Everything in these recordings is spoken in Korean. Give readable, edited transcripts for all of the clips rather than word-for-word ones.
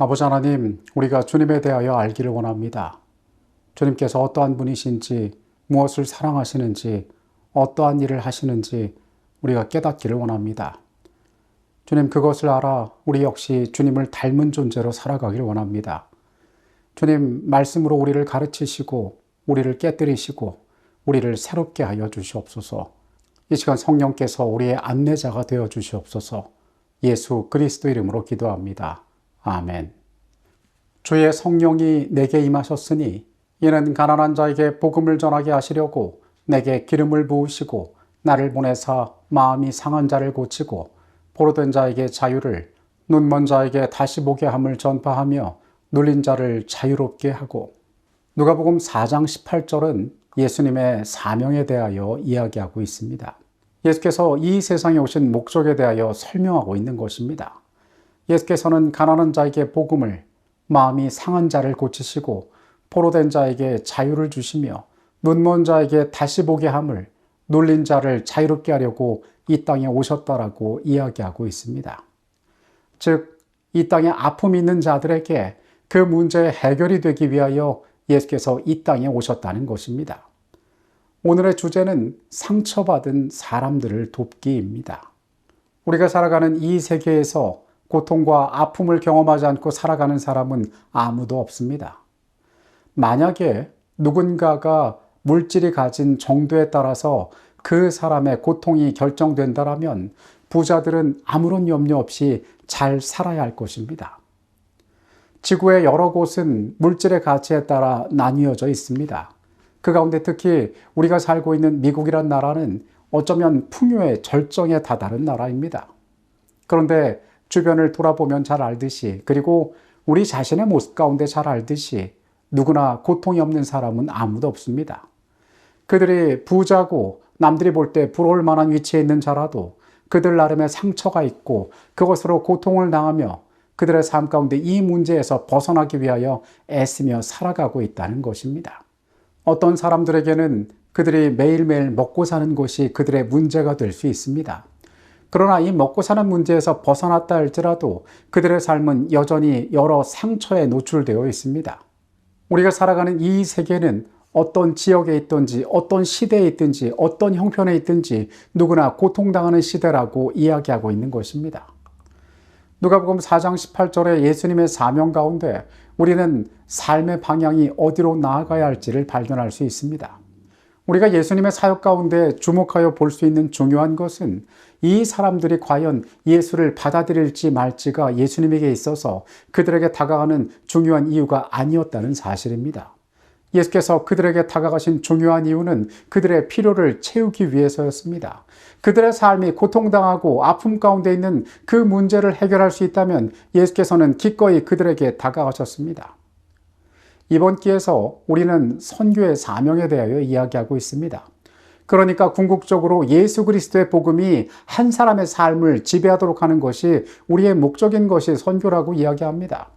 아버지 하나님, 우리가 주님에 대하여 알기를 원합니다. 주님께서 어떠한 분이신지, 무엇을 사랑하시는지, 어떠한 일을 하시는지 우리가 깨닫기를 원합니다. 주님, 그것을 알아 우리 역시 주님을 닮은 존재로 살아가기를 원합니다. 주님, 말씀으로 우리를 가르치시고 우리를 깨뜨리시고 우리를 새롭게 하여 주시옵소서. 이 시간 성령께서 우리의 안내자가 되어 주시옵소서. 예수 그리스도 이름으로 기도합니다. 아멘. 주의 성령이 내게 임하셨으니 이는 가난한 자에게 복음을 전하게 하시려고 내게 기름을 부으시고 나를 보내사 마음이 상한 자를 고치고 포로된 자에게 자유를, 눈먼 자에게 다시 보게 함을 전파하며 눌린 자를 자유롭게 하고. 누가복음 4장 18절은 예수님의 사명에 대하여 이야기하고 있습니다. 예수께서 이 세상에 오신 목적에 대하여 설명하고 있는 것입니다. 예수께서는 가난한 자에게 복음을, 마음이 상한 자를 고치시고 포로된 자에게 자유를 주시며 눈먼 자에게 다시 보게 함을, 눌린 자를 자유롭게 하려고 이 땅에 오셨다라고 이야기하고 있습니다. 즉, 이 땅에 아픔이 있는 자들에게 그 문제의 해결이 되기 위하여 예수께서 이 땅에 오셨다는 것입니다. 오늘의 주제는 상처받은 사람들을 돕기입니다. 우리가 살아가는 이 세계에서 고통과 아픔을 경험하지 않고 살아가는 사람은 아무도 없습니다. 만약에 누군가가 물질이 가진 정도에 따라서 그 사람의 고통이 결정된다면 부자들은 아무런 염려 없이 잘 살아야 할 것입니다. 지구의 여러 곳은 물질의 가치에 따라 나뉘어져 있습니다. 그 가운데 특히 우리가 살고 있는 미국이란 나라는 어쩌면 풍요의 절정에 다다른 나라입니다. 그런데 주변을 돌아보면 잘 알듯이, 그리고 우리 자신의 모습 가운데 잘 알듯이 누구나 고통이 없는 사람은 아무도 없습니다. 그들이 부자고 남들이 볼 때 부러울 만한 위치에 있는 자라도 그들 나름의 상처가 있고 그것으로 고통을 당하며 그들의 삶 가운데 이 문제에서 벗어나기 위하여 애쓰며 살아가고 있다는 것입니다. 어떤 사람들에게는 그들이 매일매일 먹고 사는 것이 그들의 문제가 될 수 있습니다. 그러나 이 먹고 사는 문제에서 벗어났다 할지라도 그들의 삶은 여전히 여러 상처에 노출되어 있습니다. 우리가 살아가는 이 세계는 어떤 지역에 있든지 어떤 시대에 있든지 어떤 형편에 있든지 누구나 고통당하는 시대라고 이야기하고 있는 것입니다. 누가복음 4장 18절에 예수님의 사명 가운데 우리는 삶의 방향이 어디로 나아가야 할지를 발견할 수 있습니다. 우리가 예수님의 사역 가운데 주목하여 볼 수 있는 중요한 것은 이 사람들이 과연 예수를 받아들일지 말지가 예수님에게 있어서 그들에게 다가가는 중요한 이유가 아니었다는 사실입니다. 예수께서 그들에게 다가가신 중요한 이유는 그들의 필요를 채우기 위해서였습니다. 그들의 삶이 고통당하고 아픔 가운데 있는 그 문제를 해결할 수 있다면 예수께서는 기꺼이 그들에게 다가가셨습니다. 이번 기회에서 우리는 선교의 사명에 대하여 이야기하고 있습니다. 그러니까 궁극적으로 예수 그리스도의 복음이 한 사람의 삶을 지배하도록 하는 것이 우리의 목적인 것이 선교라고 이야기합니다.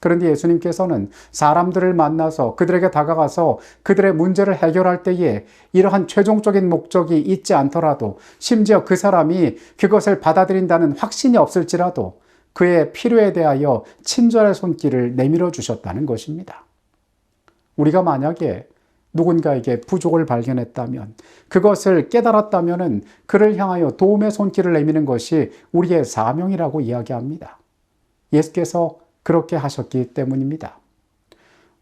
그런데 예수님께서는 사람들을 만나서 그들에게 다가가서 그들의 문제를 해결할 때에 이러한 최종적인 목적이 있지 않더라도, 심지어 그 사람이 그것을 받아들인다는 확신이 없을지라도 그의 필요에 대하여 친절의 손길을 내밀어 주셨다는 것입니다. 우리가 만약에 누군가에게 부족을 발견했다면, 그것을 깨달았다면 그를 향하여 도움의 손길을 내미는 것이 우리의 사명이라고 이야기합니다. 예수께서 그렇게 하셨기 때문입니다.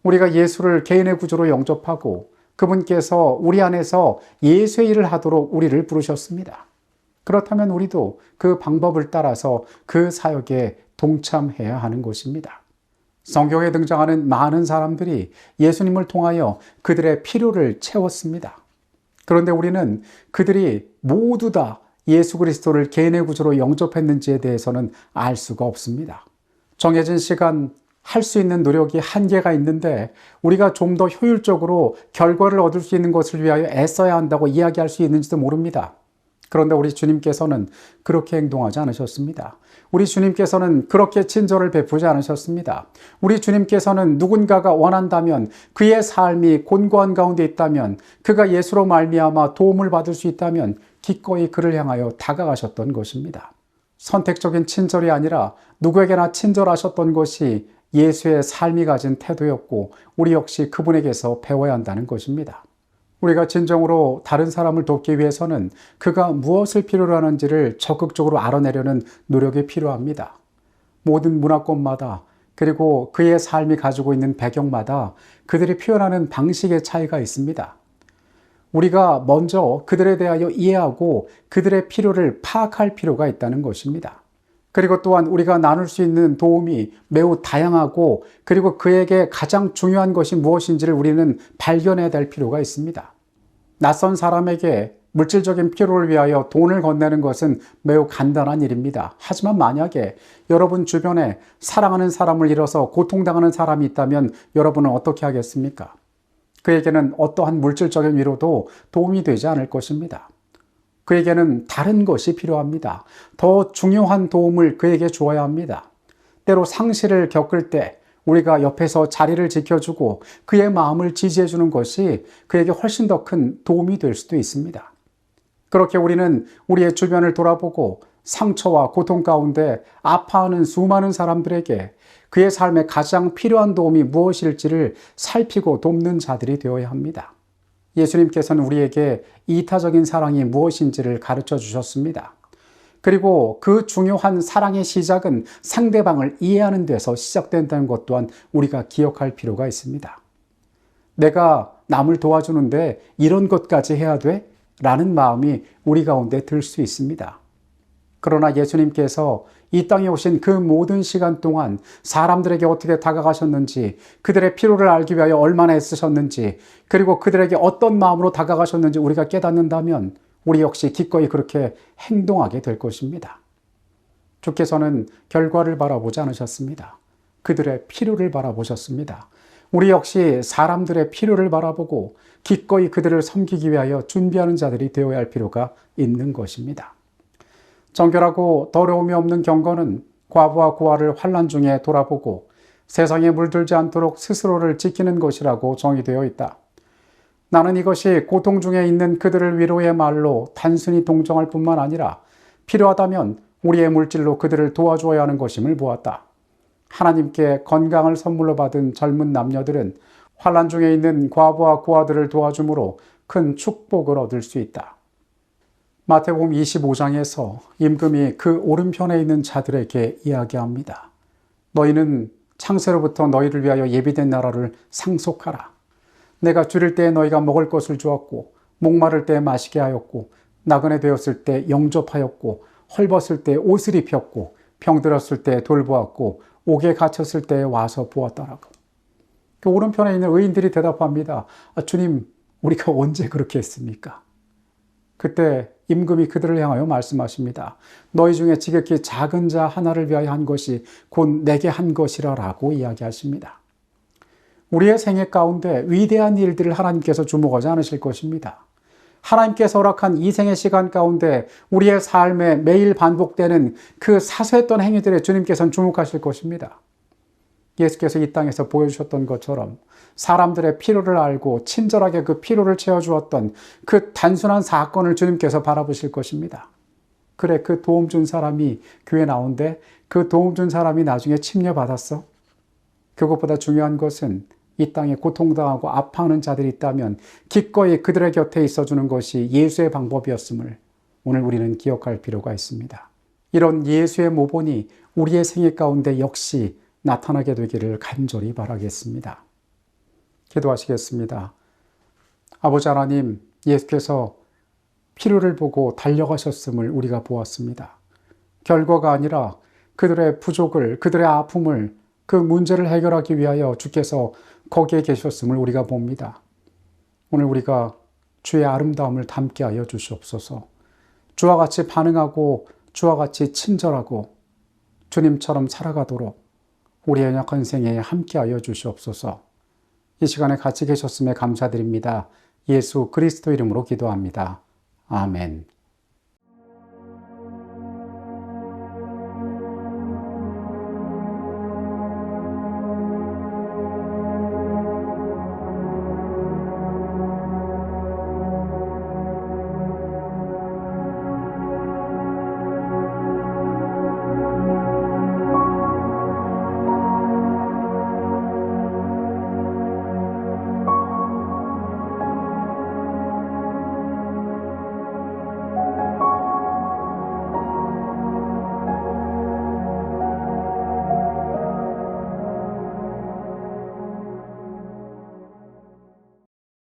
우리가 예수를 개인의 구주로 영접하고 그분께서 우리 안에서 예수의 일을 하도록 우리를 부르셨습니다. 그렇다면 우리도 그 방법을 따라서 그 사역에 동참해야 하는 것입니다. 성경에 등장하는 많은 사람들이 예수님을 통하여 그들의 필요를 채웠습니다. 그런데 우리는 그들이 모두 다 예수 그리스도를 개인의 구주로 영접했는지에 대해서는 알 수가 없습니다. 정해진 시간, 할 수 있는 노력이 한계가 있는데 우리가 좀 더 효율적으로 결과를 얻을 수 있는 것을 위하여 애써야 한다고 이야기할 수 있는지도 모릅니다. 그런데 우리 주님께서는 그렇게 행동하지 않으셨습니다. 우리 주님께서는 그렇게 친절을 베푸지 않으셨습니다. 우리 주님께서는 누군가가 원한다면, 그의 삶이 곤고한 가운데 있다면, 그가 예수로 말미암아 도움을 받을 수 있다면 기꺼이 그를 향하여 다가가셨던 것입니다. 선택적인 친절이 아니라 누구에게나 친절하셨던 것이 예수의 삶이 가진 태도였고 우리 역시 그분에게서 배워야 한다는 것입니다. 우리가 진정으로 다른 사람을 돕기 위해서는 그가 무엇을 필요로 하는지를 적극적으로 알아내려는 노력이 필요합니다. 모든 문화권마다 그리고 그의 삶이 가지고 있는 배경마다 그들이 표현하는 방식의 차이가 있습니다. 우리가 먼저 그들에 대하여 이해하고 그들의 필요를 파악할 필요가 있다는 것입니다. 그리고 또한 우리가 나눌 수 있는 도움이 매우 다양하고 그리고 그에게 가장 중요한 것이 무엇인지를 우리는 발견해야 될 필요가 있습니다. 낯선 사람에게 물질적인 필요를 위하여 돈을 건네는 것은 매우 간단한 일입니다. 하지만 만약에 여러분 주변에 사랑하는 사람을 잃어서 고통당하는 사람이 있다면 여러분은 어떻게 하겠습니까? 그에게는 어떠한 물질적인 위로도 도움이 되지 않을 것입니다. 그에게는 다른 것이 필요합니다. 더 중요한 도움을 그에게 주어야 합니다. 때로 상실을 겪을 때 우리가 옆에서 자리를 지켜주고 그의 마음을 지지해주는 것이 그에게 훨씬 더 큰 도움이 될 수도 있습니다. 그렇게 우리는 우리의 주변을 돌아보고 상처와 고통 가운데 아파하는 수많은 사람들에게 그의 삶에 가장 필요한 도움이 무엇일지를 살피고 돕는 자들이 되어야 합니다. 예수님께서는 우리에게 이타적인 사랑이 무엇인지를 가르쳐 주셨습니다. 그리고 그 중요한 사랑의 시작은 상대방을 이해하는 데서 시작된다는 것 또한 우리가 기억할 필요가 있습니다. 내가 남을 도와주는데 이런 것까지 해야 돼? 라는 마음이 우리 가운데 들 수 있습니다. 그러나 예수님께서 이 땅에 오신 그 모든 시간 동안 사람들에게 어떻게 다가가셨는지, 그들의 필요를 알기 위하여 얼마나 애쓰셨는지, 그리고 그들에게 어떤 마음으로 다가가셨는지 우리가 깨닫는다면 우리 역시 기꺼이 그렇게 행동하게 될 것입니다. 주께서는 결과를 바라보지 않으셨습니다. 그들의 필요를 바라보셨습니다. 우리 역시 사람들의 필요를 바라보고 기꺼이 그들을 섬기기 위하여 준비하는 자들이 되어야 할 필요가 있는 것입니다. 정결하고 더러움이 없는 경건은 과부와 고아를 환난 중에 돌아보고 세상에 물들지 않도록 스스로를 지키는 것이라고 정의되어 있다. 나는 이것이 고통 중에 있는 그들을 위로의 말로 단순히 동정할 뿐만 아니라 필요하다면 우리의 물질로 그들을 도와주어야 하는 것임을 보았다. 하나님께 건강을 선물로 받은 젊은 남녀들은 환난 중에 있는 과부와 고아들을 도와줌으로 큰 축복을 얻을 수 있다. 마태복음 25장에서 임금이 그 오른편에 있는 자들에게 이야기합니다. 너희는 창세로부터 너희를 위하여 예비된 나라를 상속하라. 내가 줄일 때에 너희가 먹을 것을 주었고 목마를 때에 마시게 하였고 나그네 되었을 때 영접하였고 헐벗을 때 옷을 입혔고 병들었을 때 돌보았고 옥에 갇혔을 때에 와서 보았다라고. 그 오른편에 있는 의인들이 대답합니다. 주님, 우리가 언제 그렇게 했습니까? 그때 임금이 그들을 향하여 말씀하십니다. 너희 중에 지극히 작은 자 하나를 위하여 한 것이 곧 내게 한 것이라라고 이야기하십니다. 우리의 생애 가운데 위대한 일들을 하나님께서 주목하지 않으실 것입니다. 하나님께서 허락한 이 생의 시간 가운데 우리의 삶에 매일 반복되는 그 사소했던 행위들에 주님께서는 주목하실 것입니다. 예수께서 이 땅에서 보여주셨던 것처럼 사람들의 필요를 알고 친절하게 그 필요를 채워주었던 그 단순한 사건을 주님께서 바라보실 것입니다. 그래, 그 도움 준 사람이 교회 나온데 그 도움 준 사람이 나중에 침례받았어? 그것보다 중요한 것은 이 땅에 고통당하고 아파하는 자들이 있다면 기꺼이 그들의 곁에 있어주는 것이 예수의 방법이었음을 오늘 우리는 기억할 필요가 있습니다. 이런 예수의 모본이 우리의 생애 가운데 역시 나타나게 되기를 간절히 바라겠습니다. 기도하시겠습니다. 아버지 하나님, 예수께서 필요를 보고 달려가셨음을 우리가 보았습니다. 결과가 아니라 그들의 부족을, 그들의 아픔을, 그 문제를 해결하기 위하여 주께서 거기에 계셨음을 우리가 봅니다. 오늘 우리가 주의 아름다움을 담게 하여 주시옵소서. 주와 같이 반응하고 주와 같이 친절하고 주님처럼 살아가도록 우리의 연약한 생애에 함께하여 주시옵소서. 이 시간에 같이 계셨음에 감사드립니다. 예수 그리스도 이름으로 기도합니다. 아멘.